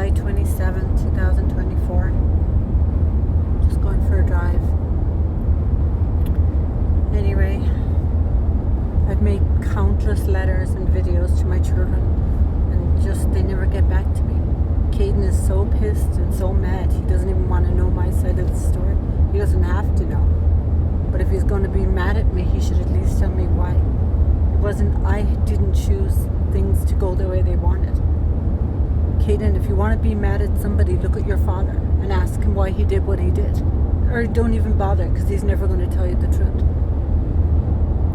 July 27, 2024. Just going for a drive. Anyway, I've made countless letters and videos to my children, and just they never get back to me. Caden is so pissed and so mad. He doesn't even want to know my side of the story. He doesn't have to know. But if he's going to be mad at me, he should at least tell me why. I didn't choose things to go the way they wanted. Caden, if you want to be mad at somebody, look at your father and ask him why he did what he did. Or don't even bother, because he's never going to tell you the truth.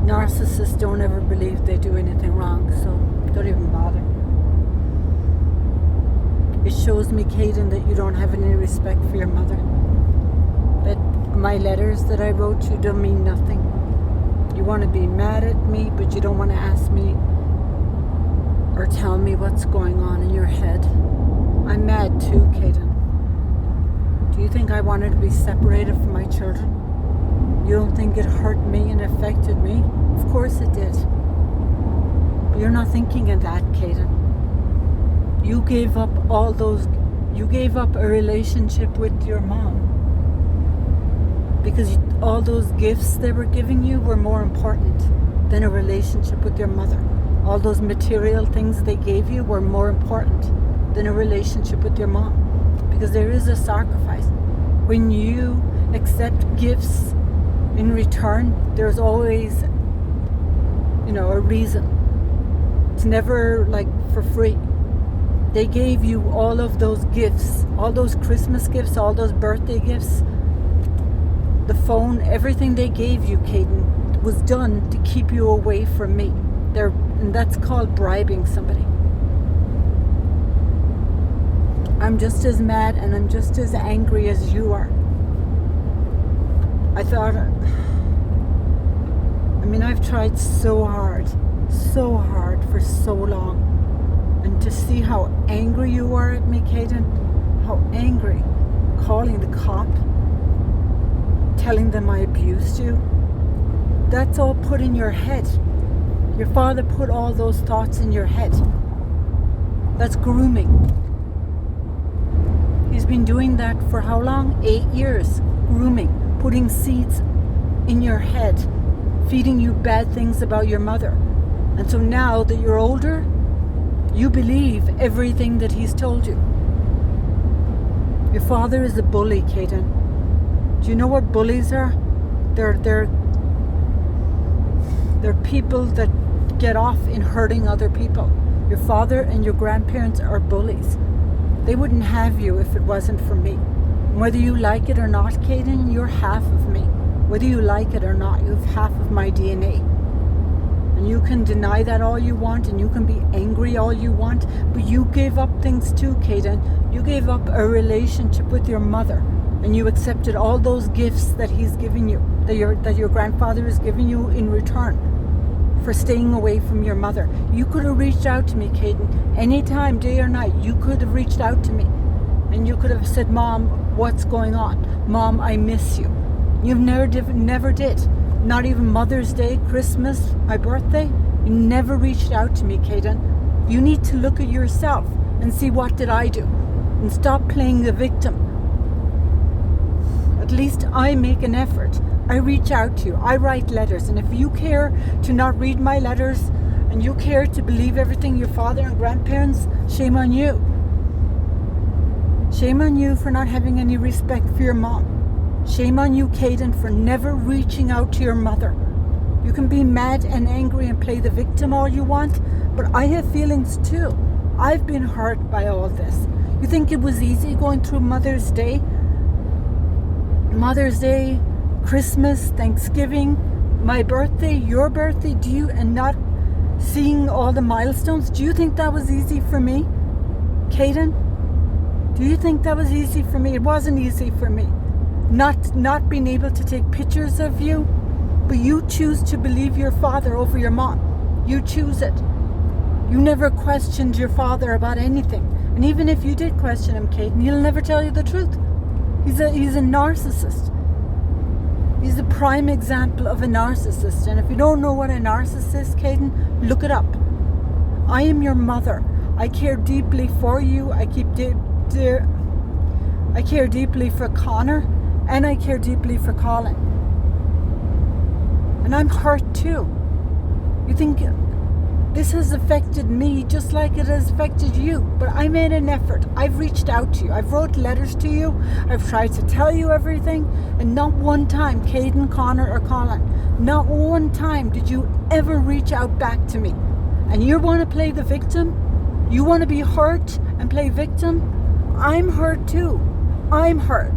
Narcissists don't ever believe they do anything wrong, so don't even bother. It shows me, Caden, that you don't have any respect for your mother. That my letters that I wrote you don't mean nothing. You want to be mad at me, but you don't want to ask me or tell me what's going on in your head. I'm mad too, Caden. Do you think I wanted to be separated from my children? You don't think it hurt me and affected me? Of course it did. But you're not thinking of that, Caden. You gave up you gave up a relationship with your mom because all those gifts they were giving you were more important than a relationship with your mother. All those material things they gave you were more important than a relationship with your mom, because there is a sacrifice. When you accept gifts in return, there's always, a reason. It's never like for free. They gave you all of those gifts, all those Christmas gifts, all those birthday gifts, the phone, everything they gave you, Caden, was done to keep you away from me. And that's called bribing somebody. I'm just as mad and I'm just as angry as you are. I've tried so hard for so long. And to see how angry you are at me, Caden, how angry, calling the cop, telling them I abused you, that's all put in your head. Your father put all those thoughts in your head. That's grooming. He's been doing that for how long? 8 years. Grooming, putting seeds in your head, feeding you bad things about your mother. And so now that you're older, you believe everything that he's told you. Your father is a bully, Caden. Do you know what bullies are? They're people that get off in hurting other people. Your father and your grandparents are bullies. They wouldn't have you if it wasn't for me. And whether you like it or not, Caden, you're half of me. Whether you like it or not, you have half of my DNA. And you can deny that all you want, and you can be angry all you want, but you gave up things too, Caden. You gave up a relationship with your mother, and you accepted all those gifts that he's given you, that your grandfather is giving you in return for staying away from your mother. You could have reached out to me, Caden, anytime, day or night. You could have reached out to me, and you could have said, Mom, what's going on? Mom, I miss you. You've never did. Not even Mother's Day, Christmas, my birthday. You never reached out to me, Caden. You need to look at yourself and see, what did I do? And stop playing the victim. At least I make an effort. I reach out to you. I write letters. And if you care to not read my letters and you care to believe everything your father and grandparents, shame on you. Shame on you for not having any respect for your mom. Shame on you, Caden, for never reaching out to your mother. You can be mad and angry and play the victim all you want, but I have feelings too. I've been hurt by all this. You think it was easy going through Mother's Day, Christmas, Thanksgiving, my birthday, your birthday, and not seeing all the milestones? Do you think that was easy for me, Caden? Do you think that was easy for me? It wasn't easy for me. Not being able to take pictures of you, but you choose to believe your father over your mom. You choose it. You never questioned your father about anything. And even if you did question him, Caden, he'll never tell you the truth. He's a narcissist. He's a prime example of a narcissist. And if you don't know what a narcissist is, Caden, look it up. I am your mother. I care deeply for you. I dear, I care deeply for Connor, and I care deeply for Colin. And I'm hurt too. You think this has affected me just like it has affected you, but I made an effort. I've reached out to you. I've wrote letters to you. I've tried to tell you everything, and not one time, Caden, Connor, or Colin, not one time did you ever reach out back to me. And you want to play the victim? You want to be hurt and play victim? I'm hurt too. I'm hurt.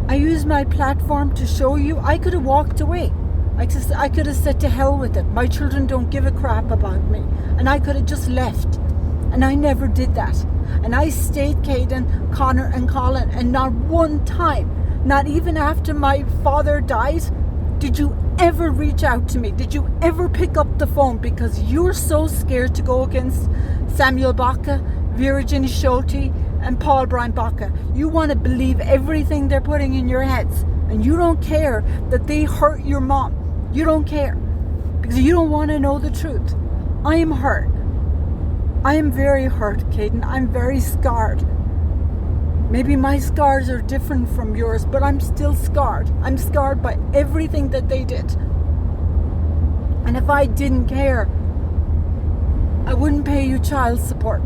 I used my platform to show you. I could have walked away. I could have said to hell with it. My children don't give a crap about me. And I could have just left. And I never did that. And I stayed, Caden, Connor, and Colin. And not one time, not even after my father died, did you ever reach out to me? Did you ever pick up the phone? Because you're so scared to go against Samuel Baca, Vera Ginny Schulte, and Paul Brian Baca. You want to believe everything they're putting in your heads. And you don't care that they hurt your mom. You don't care. Because you don't want to know the truth. I am hurt. I am very hurt, Caden. I'm very scarred. Maybe my scars are different from yours, but I'm still scarred. I'm scarred by everything that they did. And if I didn't care, I wouldn't pay you child support.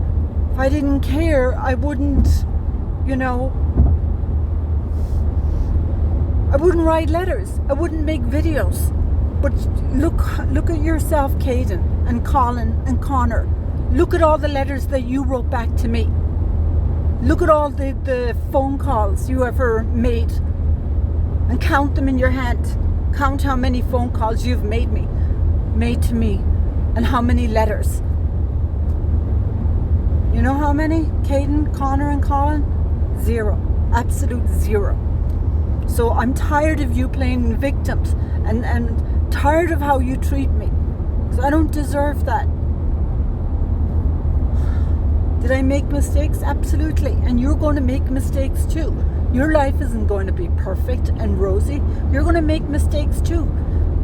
If I didn't care, I wouldn't, I wouldn't write letters. I wouldn't make videos. But look at yourself, Caden, and Colin, and Connor. Look at all the letters that you wrote back to me. Look at all the phone calls you ever made. And count them in your hand. Count how many phone calls you've made to me. And how many letters. You know how many? Caden, Connor, and Colin? 0. Absolute 0. So I'm tired of you playing victims. And tired of how you treat me. Because I don't deserve that. Did I make mistakes? Absolutely. And you're going to make mistakes too. Your life isn't going to be perfect and rosy. You're going to make mistakes too.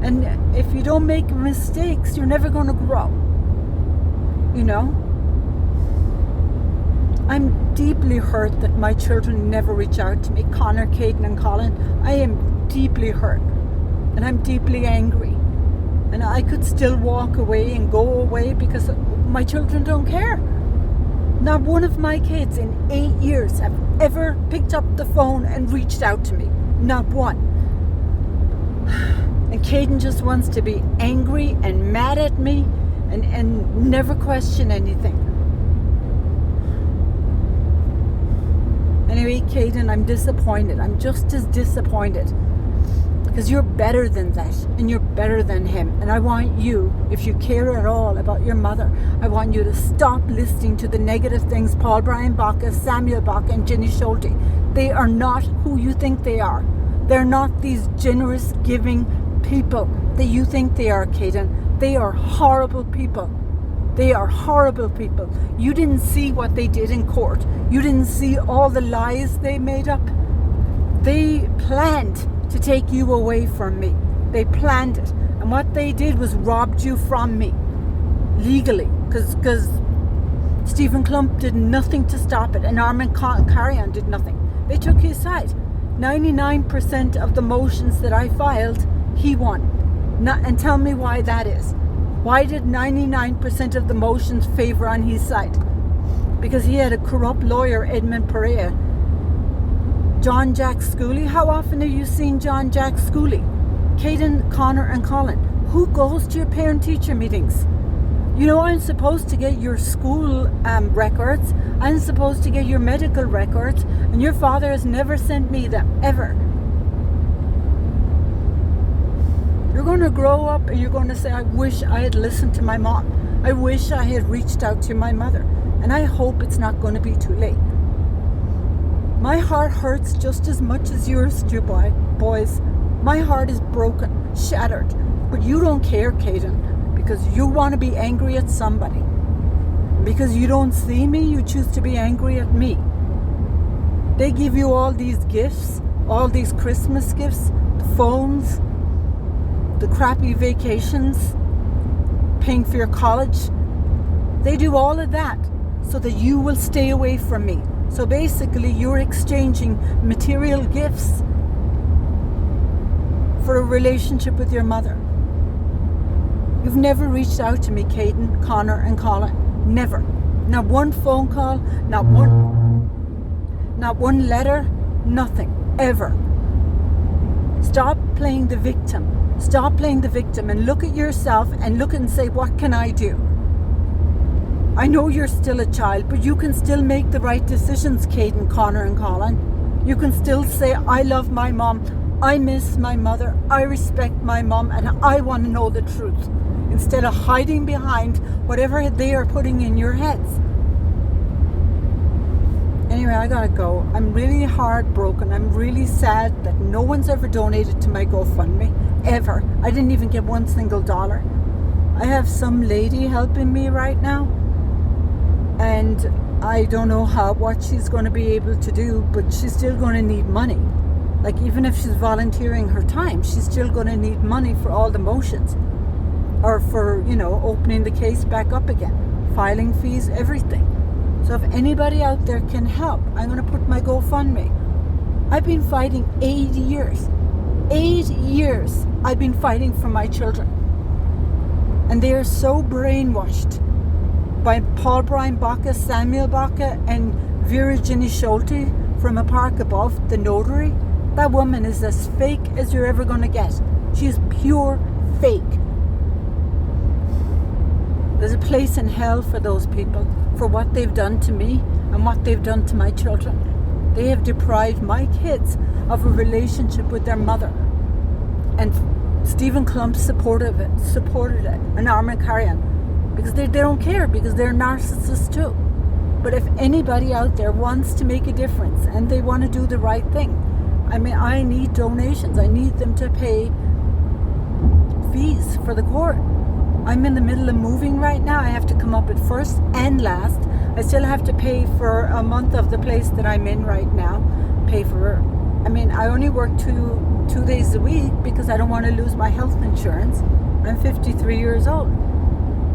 And if you don't make mistakes, you're never going to grow. I'm deeply hurt that my children never reach out to me. Connor, Caden, and Colin. I am deeply hurt. And I'm deeply angry. And I could still walk away and go away because my children don't care. Not one of my kids in 8 years have ever picked up the phone and reached out to me. Not one. And Caden just wants to be angry and mad at me and never question anything. Anyway, Caden, I'm disappointed. I'm just as disappointed. Because you're better than that. And you're better than him. And I want you, if you care at all about your mother, I want you to stop listening to the negative things Paul Brian Baca, Samuel Baca, and Ginny Schulte. They are not who you think they are. They're not these generous, giving people that you think they are, Caden. They are horrible people. They are horrible people. You didn't see what they did in court. You didn't see all the lies they made up. They planned to take you away from me. They planned it. And what they did was robbed you from me. Legally. Because Stephen Clump did nothing to stop it. And Armin Carrion did nothing. They took his side. 99% of the motions that I filed, he won. And tell me why that is. Why did 99% of the motions favor on his side? Because he had a corrupt lawyer, Edmund Perea. John Jack Schooley. How often have you seen John Jack Schooley? Caden, Connor, and Colin. Who goes to your parent-teacher meetings? I'm supposed to get your school records. I'm supposed to get your medical records. And your father has never sent me them, ever. You're going to grow up and you're going to say, I wish I had listened to my mom. I wish I had reached out to my mother. And I hope it's not going to be too late. My heart hurts just as much as yours do, boys. My heart is broken, shattered. But you don't care, Caden, because you want to be angry at somebody. Because you don't see me, you choose to be angry at me. They give you all these gifts, all these Christmas gifts, phones, the crappy vacations, paying for your college. They do all of that so that you will stay away from me. So basically, you're exchanging material gifts for a relationship with your mother. You've never reached out to me, Caden, Connor, and Colin. Never. Not one phone call, not one letter, nothing, ever. Stop playing the victim. Stop playing the victim and look at yourself and look and say, what can I do? I know you're still a child, but you can still make the right decisions, Caden, Connor, and Colin. You can still say, I love my mom, I miss my mother, I respect my mom, and I want to know the truth, instead of hiding behind whatever they are putting in your heads. Anyway, I gotta go. I'm really heartbroken. I'm really sad that no one's ever donated to my GoFundMe, ever. I didn't even get $1 single. I have some lady helping me right now, and I don't know what she's going to be able to do, but she's still going to need money. Like, even if she's volunteering her time, she's still going to need money for all the motions, or for, opening the case back up again, filing fees, everything. So if anybody out there can help, I'm going to put my GoFundMe. I've been fighting 8 years. 8 years I've been fighting for my children. And they are so brainwashed by Paul Brian Baca, Samuel Baca, and Vera Ginny Schulte from a park above, the notary. That woman is as fake as you're ever going to get. She is pure fake. There's a place in hell for those people, for what they've done to me and what they've done to my children. They have deprived my kids of a relationship with their mother. And Stephen Clump supported it, and Armin Karian, because they don't care, because they're narcissists too. But if anybody out there wants to make a difference and they want to do the right thing, I need donations. I need them to pay fees for the court. I'm in the middle of moving right now. I have to come up at first and last. I still have to pay for a month of the place that I'm in right now. I only work two days a week because I don't want to lose my health insurance. I'm 53 years old.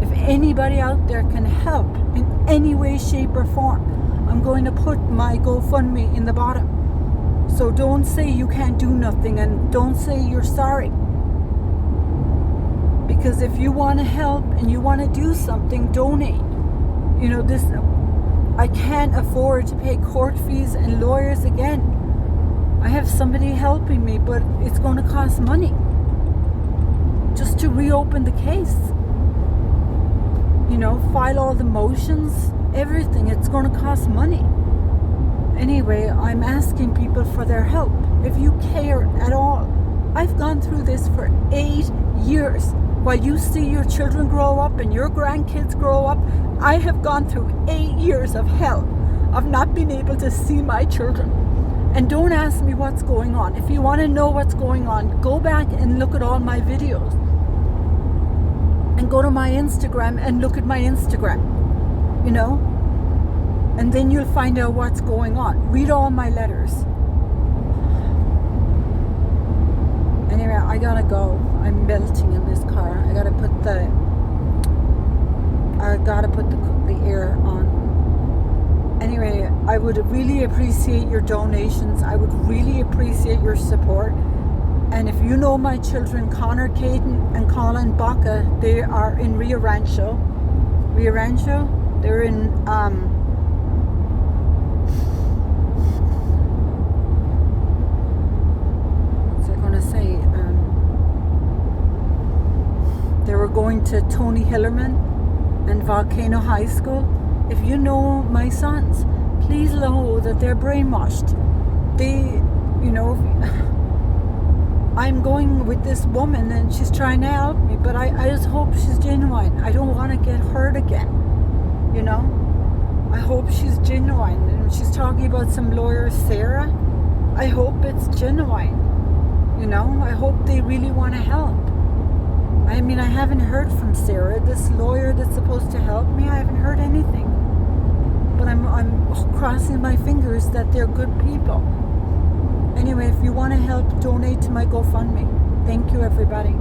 If anybody out there can help in any way, shape, or form, I'm going to put my GoFundMe in the bottom. So don't say you can't do nothing, and don't say you're sorry. Because if you want to help and you want to do something, donate. I can't afford to pay court fees and lawyers again. I have somebody helping me, but it's going to cost money just to reopen the case. File all the motions, everything. It's going to cost money. Anyway, I'm asking people for their help. If you care at all, I've gone through this for 8 years. While you see your children grow up and your grandkids grow up, I have gone through 8 years of hell of not being able to see my children. And don't ask me what's going on. If you want to know what's going on, go back and look at all my videos. And go to my Instagram and look at my Instagram. And then you'll find out what's going on. Read all my letters. Anyway, I gotta go. I'm melting in this car. I gotta put the air on. Anyway, I would really appreciate your donations. I would really appreciate your support. And if you know my children, Connor, Caden, and Colin Baca, they are in Rio Rancho. They're in they were going to Tony Hillerman and Volcano High School. If you know my sons, please know that they're brainwashed. I'm going with this woman and she's trying to help me, but I just hope she's genuine. I don't want to get hurt again. I hope she's genuine. And she's talking about some lawyer, Sarah. I hope it's genuine. I hope they really want to help. I haven't heard from Sarah, this lawyer that's supposed to help me. I haven't heard anything. But I'm crossing my fingers that they're good people. Anyway, if you want to help, donate to my GoFundMe. Thank you, everybody.